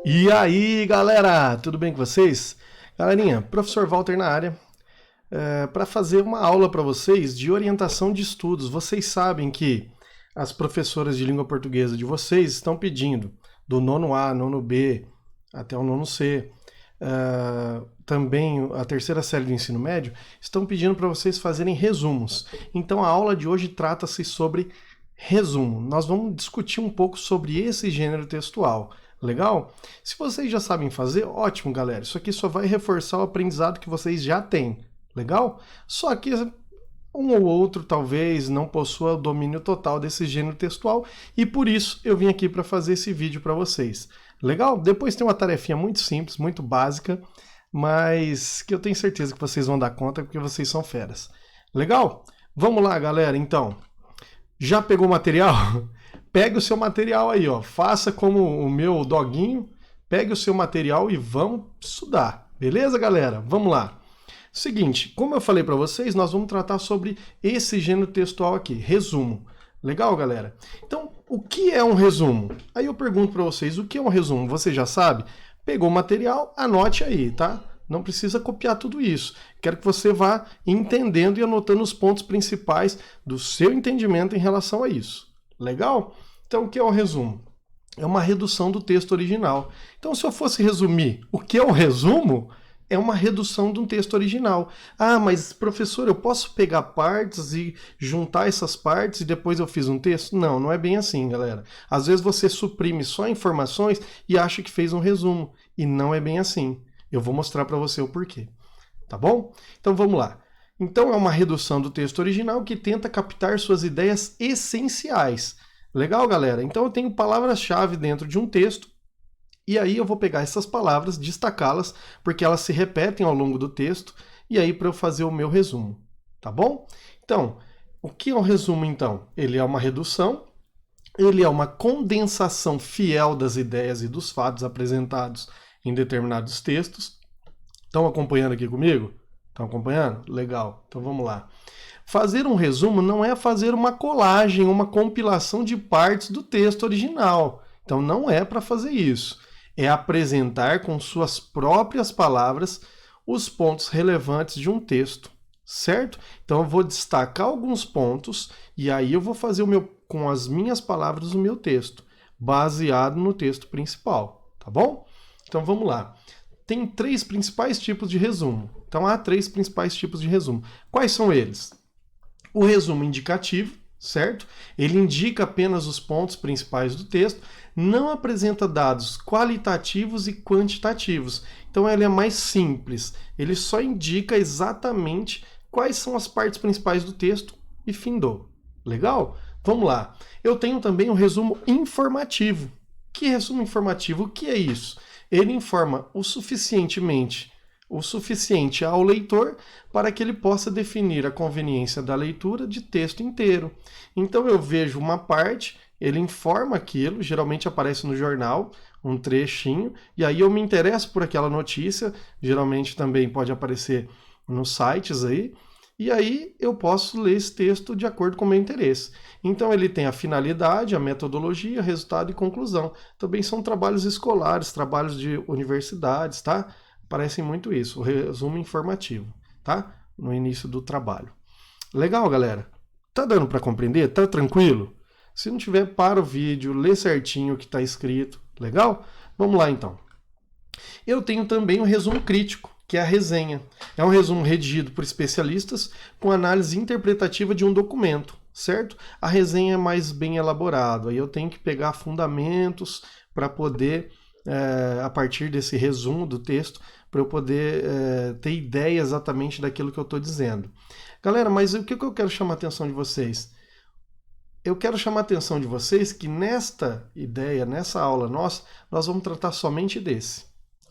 E aí, galera, tudo bem com vocês? Galerinha, professor Walter na área, para fazer uma aula para vocês de orientação de estudos. Vocês sabem que as professoras de língua portuguesa de vocês estão pedindo do nono A, nono B, até o nono C, também a terceira série do ensino médio, estão pedindo para vocês fazerem resumos. Então a aula de hoje trata-se sobre resumo. Nós vamos discutir um pouco sobre esse gênero textual. Legal? Se vocês já sabem fazer, ótimo, galera. Isso aqui só vai reforçar o aprendizado que vocês já têm. Legal? Só que um ou outro talvez não possua o domínio total desse gênero textual e por isso eu vim aqui para fazer esse vídeo para vocês. Legal? Depois tem uma tarefinha muito simples, muito básica, mas que eu tenho certeza que vocês vão dar conta porque vocês são feras. Legal? Vamos lá, galera, então. Já pegou o material? Pegue o seu material aí, ó. Faça como o meu doguinho. Pegue o seu material e vamos estudar. Beleza, galera? Vamos lá. Seguinte, como eu falei para vocês, nós vamos tratar sobre esse gênero textual aqui, resumo. Legal, galera? Então, o que é um resumo? Aí eu pergunto para vocês, o que é um resumo? Você já sabe? Pegou o material? Anote aí, tá? Não precisa copiar tudo isso. Quero que você vá entendendo e anotando os pontos principais do seu entendimento em relação a isso. Legal? Então, o que é um resumo? É uma redução do texto original. Então, se eu fosse resumir o que é um resumo, é uma redução de um texto original. Ah, mas professor, eu posso pegar partes e juntar essas partes e depois eu fiz um texto? Não, não é bem assim, galera. Às vezes você suprime só informações e acha que fez um resumo. E não é bem assim. Eu vou mostrar para você o porquê. Tá bom? Então, vamos lá. Então, é uma redução do texto original que tenta captar suas ideias essenciais. Legal, galera? Então, eu tenho palavras-chave dentro de um texto e aí eu vou pegar essas palavras, destacá-las, porque elas se repetem ao longo do texto, e aí para eu fazer o meu resumo. Tá bom? Então, o que é um resumo, então? Ele é uma redução, ele é uma condensação fiel das ideias e dos fatos apresentados em determinados textos. Estão acompanhando aqui comigo? Estão acompanhando? Legal. Então vamos lá. Fazer um resumo não é fazer uma colagem, uma compilação de partes do texto original. Então não é para fazer isso. É apresentar com suas próprias palavras os pontos relevantes de um texto, certo? Então eu vou destacar alguns pontos e aí eu vou fazer com as minhas palavras o meu texto, baseado no texto principal, tá bom? Então vamos lá. Tem 3 principais tipos de resumo. Então há 3 principais tipos de resumo. Quais são eles? O resumo indicativo, certo? Ele indica apenas os pontos principais do texto, não apresenta dados qualitativos e quantitativos. Então ele é mais simples. Ele só indica exatamente quais são as partes principais do texto e findou. Legal? Vamos lá. Eu tenho também o resumo informativo. Que resumo informativo? O que é isso? Ele informa o suficiente ao leitor para que ele possa definir a conveniência da leitura de texto inteiro. Então eu vejo uma parte, ele informa aquilo, geralmente aparece no jornal, um trechinho, e aí eu me interesso por aquela notícia, geralmente também pode aparecer nos sites aí, e aí eu posso ler esse texto de acordo com o meu interesse. Então ele tem a finalidade, a metodologia, resultado e conclusão. Também são trabalhos escolares, trabalhos de universidades, tá? Parecem muito isso, o resumo informativo, tá? No início do trabalho. Legal, galera? Tá dando para compreender? Tá tranquilo? Se não tiver, para o vídeo, lê certinho o que está escrito. Legal? Vamos lá, então. Eu tenho também o resumo crítico, que é a resenha. É um resumo redigido por especialistas com análise interpretativa de um documento, certo? A resenha é mais bem elaborada. Aí eu tenho que pegar fundamentos para poder, a partir desse resumo do texto, para eu poder ter ideia exatamente daquilo que eu estou dizendo. Galera, mas o que eu quero chamar a atenção de vocês? Eu quero chamar a atenção de vocês que nesta ideia, nessa aula nossa, nós vamos tratar somente desse,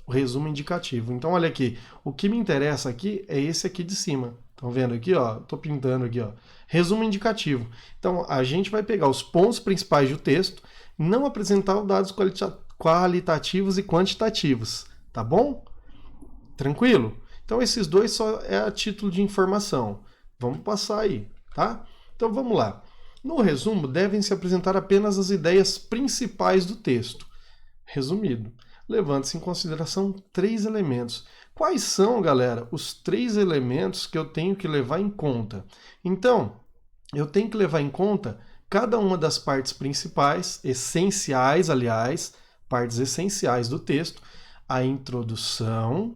o resumo indicativo. Então olha aqui, o que me interessa aqui é esse aqui de cima. Estão vendo aqui, ó? Estou pintando aqui, ó. Resumo indicativo. Então a gente vai pegar os pontos principais do texto, não apresentar os dados qualitativos e quantitativos, tá bom? Tranquilo? Então esses dois só é a título de informação. Vamos passar aí, tá? Então vamos lá. No resumo, devem se apresentar apenas as ideias principais do texto. Resumido. levando-se em consideração 3 elementos. Quais são, galera, os 3 elementos que eu tenho que levar em conta? Então, eu tenho que levar em conta cada uma das partes principais, essenciais, aliás, partes essenciais do texto, a introdução,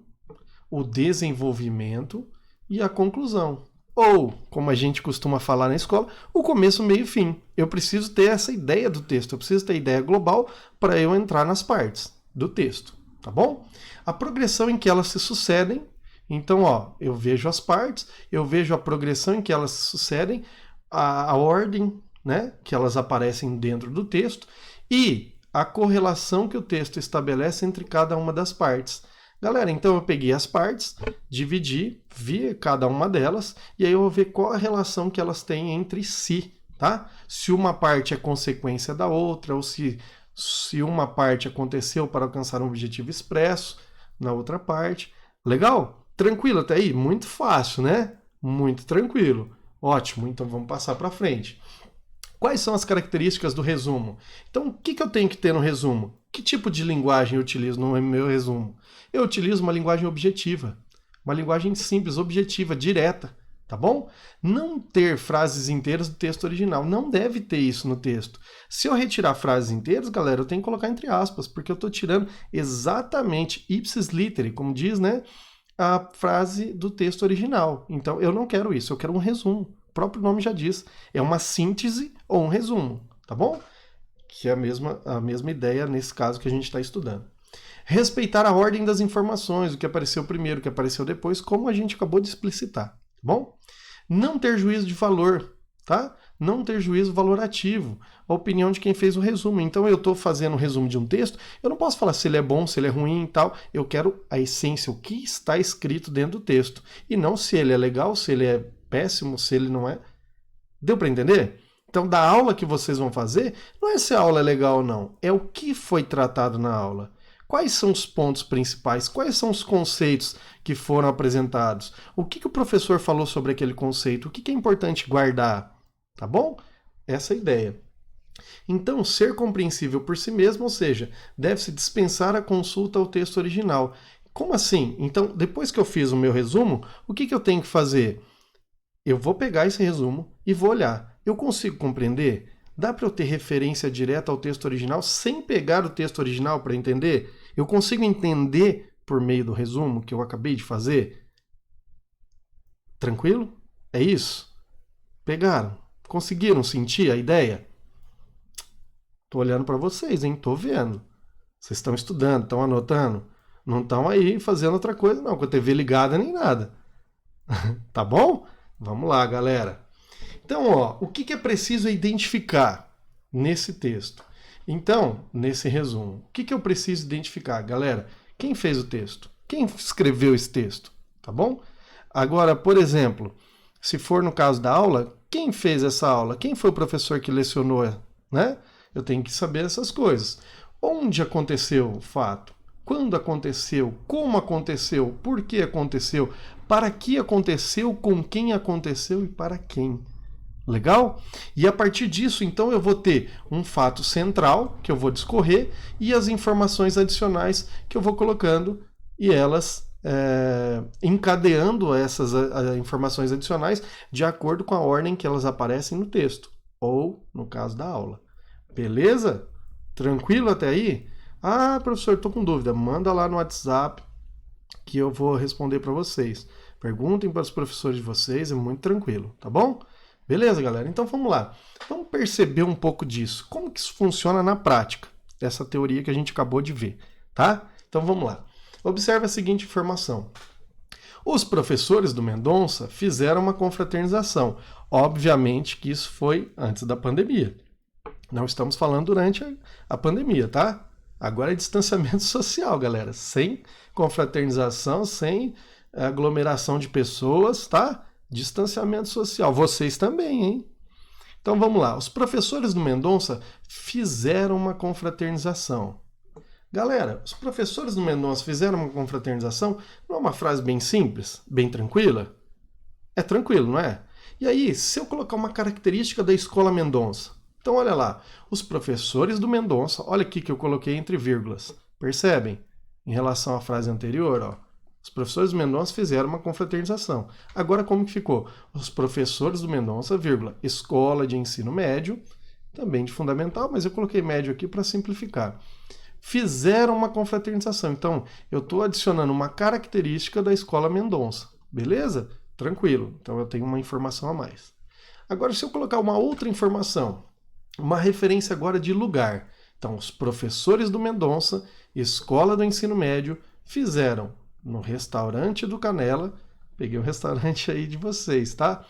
o desenvolvimento e a conclusão. Ou, como a gente costuma falar na escola, o começo, meio e fim. Eu preciso ter essa ideia do texto, eu preciso ter a ideia global para eu entrar nas partes do texto, tá bom? A progressão em que elas se sucedem, então, eu vejo as partes, eu vejo a progressão em que elas se sucedem, a ordem, né, que elas aparecem dentro do texto e a correlação que o texto estabelece entre cada uma das partes. Galera, então eu peguei as partes, dividi, vi cada uma delas, e aí eu vou ver qual a relação que elas têm entre si, tá? Se uma parte é consequência da outra, ou se uma parte aconteceu para alcançar um objetivo expresso na outra parte. Legal? Tranquilo até aí? Muito fácil, né? Muito tranquilo. Ótimo, então vamos passar para frente. Quais são as características do resumo? Então, o que eu tenho que ter no resumo? Que tipo de linguagem eu utilizo no meu resumo? Eu utilizo uma linguagem objetiva, uma linguagem simples, objetiva, direta, tá bom? Não ter frases inteiras do texto original, não deve ter isso no texto. Se eu retirar frases inteiras, galera, eu tenho que colocar entre aspas, porque eu estou tirando exatamente ipsis literi, como diz, né, a frase do texto original. Então, eu não quero isso, eu quero um resumo. O próprio nome já diz, é uma síntese ou um resumo, tá bom? Que é a mesma ideia nesse caso que a gente está estudando. Respeitar a ordem das informações, o que apareceu primeiro, o que apareceu depois, como a gente acabou de explicitar, tá bom? Não ter juízo de valor, tá? Não ter juízo valorativo, a opinião de quem fez o resumo. Então eu estou fazendo um resumo de um texto, eu não posso falar se ele é bom, se ele é ruim e tal, eu quero a essência, o que está escrito dentro do texto, e não se ele é legal, se ele é péssimo, se ele não é. Deu para entender? Então, da aula que vocês vão fazer, não é se a aula é legal ou não, é o que foi tratado na aula. Quais são os pontos principais? Quais são os conceitos que foram apresentados? O que o professor falou sobre aquele conceito? O que é importante guardar? Tá bom? Essa é a ideia. Então, ser compreensível por si mesmo, ou seja, deve-se dispensar a consulta ao texto original. Como assim? Então, depois que eu fiz o meu resumo, o que eu tenho que fazer? Eu vou pegar esse resumo e vou olhar. Eu consigo compreender? Dá para eu ter referência direta ao texto original sem pegar o texto original para entender? Eu consigo entender por meio do resumo que eu acabei de fazer? Tranquilo? É isso? Pegaram? Conseguiram sentir a ideia? Tô olhando para vocês, hein? Tô vendo. Vocês estão estudando, estão anotando? Não estão aí fazendo outra coisa não, com a TV ligada nem nada. Tá bom? Vamos lá, galera. Então, o que é preciso identificar nesse texto? Então, nesse resumo, o que eu preciso identificar? Galera, quem fez o texto? Quem escreveu esse texto? Tá bom? Agora, por exemplo, se for no caso da aula, quem fez essa aula? Quem foi o professor que lecionou, né? Eu tenho que saber essas coisas. Onde aconteceu o fato? Quando aconteceu? Como aconteceu? Por que aconteceu? Para que aconteceu? Com quem aconteceu e para quem? Legal? E a partir disso, então, eu vou ter um fato central, que eu vou discorrer, e as informações adicionais que eu vou colocando, e elas encadeando essas informações adicionais de acordo com a ordem que elas aparecem no texto, ou no caso da aula. Beleza? Tranquilo até aí? Ah, professor, estou com dúvida. Manda lá no WhatsApp que eu vou responder para vocês. Perguntem para os professores de vocês, é muito tranquilo, tá bom? Beleza, galera? Então vamos lá. Vamos perceber um pouco disso. Como que isso funciona na prática? Essa teoria que a gente acabou de ver, tá? Então vamos lá. Observe a seguinte informação. Os professores do Mendonça fizeram uma confraternização. Obviamente que isso foi antes da pandemia. Não estamos falando durante a pandemia, tá? Agora é distanciamento social, galera. Sem confraternização, sem aglomeração de pessoas, tá? Distanciamento social. Vocês também, hein? Então vamos lá. Os professores do Mendonça fizeram uma confraternização. Galera, os professores do Mendonça fizeram uma confraternização? Não é uma frase bem simples? Bem tranquila? É tranquilo, não é? E aí, se eu colocar uma característica da Escola Mendonça? Então olha lá. Os professores do Mendonça, olha aqui que eu coloquei entre vírgulas. Percebem? Em relação à frase anterior, ó, os professores do Mendonça fizeram uma confraternização. Agora como que ficou? Os professores do Mendonça, vírgula, escola de ensino médio, também de fundamental, mas eu coloquei médio aqui para simplificar. Fizeram uma confraternização. Então, eu estou adicionando uma característica da escola Mendonça. Beleza? Tranquilo. Então, eu tenho uma informação a mais. Agora, se eu colocar uma outra informação, uma referência agora de lugar. Então, os professores do Mendonça, escola do ensino médio, fizeram no restaurante do Canela, peguei o restaurante aí de vocês, tá?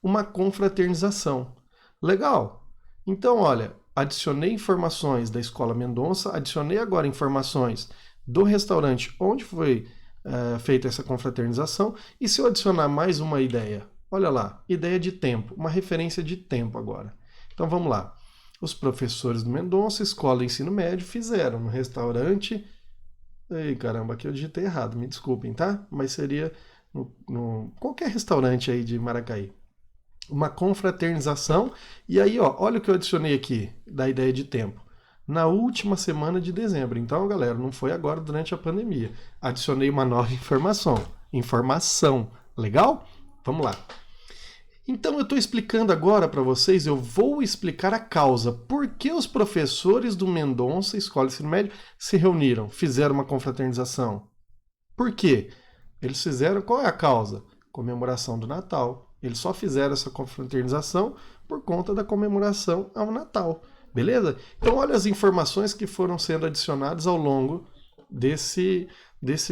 Uma confraternização. Legal? Então, olha, adicionei informações da escola Mendonça, adicionei agora informações do restaurante onde foi feita essa confraternização, e se eu adicionar mais uma ideia? Olha lá, ideia de tempo, uma referência de tempo agora. Então vamos lá. Os professores do Mendonça, escola de ensino médio, fizeram no restaurante... Ei, caramba, aqui eu digitei errado, me desculpem, tá? Mas seria no qualquer restaurante aí de Maracaí. Uma confraternização, e aí, ó, olha o que eu adicionei aqui, da ideia de tempo. Na última semana de dezembro. Então, galera, não foi agora durante a pandemia. Adicionei uma nova informação. Legal? Vamos lá. Então, eu estou explicando agora para vocês, eu vou explicar a causa. Por que os professores do Mendonça, Escola de Ensino Médio, se reuniram, fizeram uma confraternização? Por quê? Eles fizeram, qual é a causa? Comemoração do Natal. Eles só fizeram essa confraternização por conta da comemoração ao Natal. Beleza? Então, olha as informações que foram sendo adicionadas ao longo desse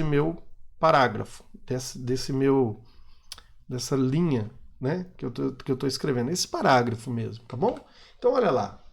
meu parágrafo, dessa linha, né, que eu tô escrevendo, esse parágrafo mesmo, tá bom? Então, olha lá.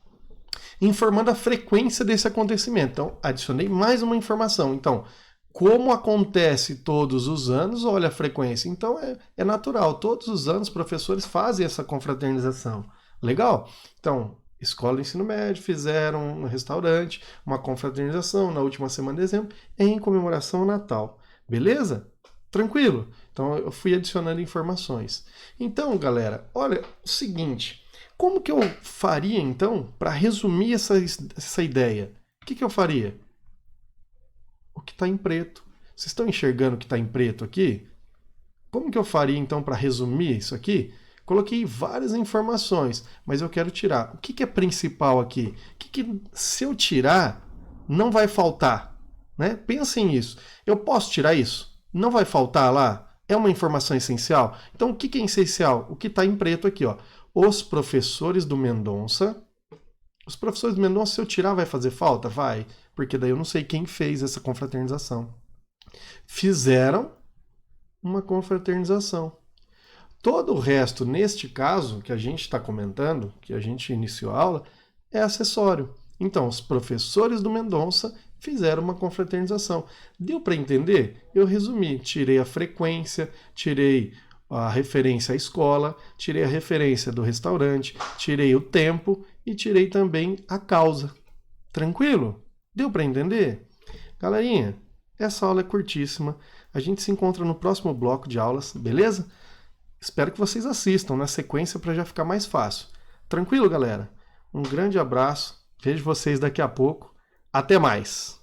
Informando a frequência desse acontecimento. Então, adicionei mais uma informação. Então, como acontece todos os anos, olha a frequência. Então, é natural. Todos os anos, os professores fazem essa confraternização. Legal? Então, escola de ensino médio fizeram no restaurante uma confraternização na última semana de dezembro em comemoração ao Natal. Beleza? Tranquilo? Então, eu fui adicionando informações. Então, galera, olha o seguinte. Como que eu faria, então, para resumir essa ideia? O que eu faria? O que está em preto. Vocês estão enxergando o que está em preto aqui? Como que eu faria, então, para resumir isso aqui? Coloquei várias informações, mas eu quero tirar. O que é principal aqui? O que se eu tirar, não vai faltar? Né? Pensem nisso. Eu posso tirar isso? Não vai faltar lá? É uma informação essencial? Então, o que é essencial? O que está em preto aqui, ó. Os professores do Mendonça. Os professores do Mendonça, se eu tirar, vai fazer falta? Vai. Porque daí eu não sei quem fez essa confraternização. Fizeram uma confraternização. Todo o resto, neste caso, que a gente está comentando, que a gente iniciou a aula, é acessório. Então, os professores do Mendonça fizeram uma confraternização. Deu para entender? Eu resumi. Tirei a frequência, tirei a referência à escola, tirei a referência do restaurante, tirei o tempo e tirei também a causa. Tranquilo? Deu para entender? Galerinha, essa aula é curtíssima. A gente se encontra no próximo bloco de aulas, beleza? Espero que vocês assistam na sequência para já ficar mais fácil. Tranquilo, galera? Um grande abraço. Vejo vocês daqui a pouco. Até mais!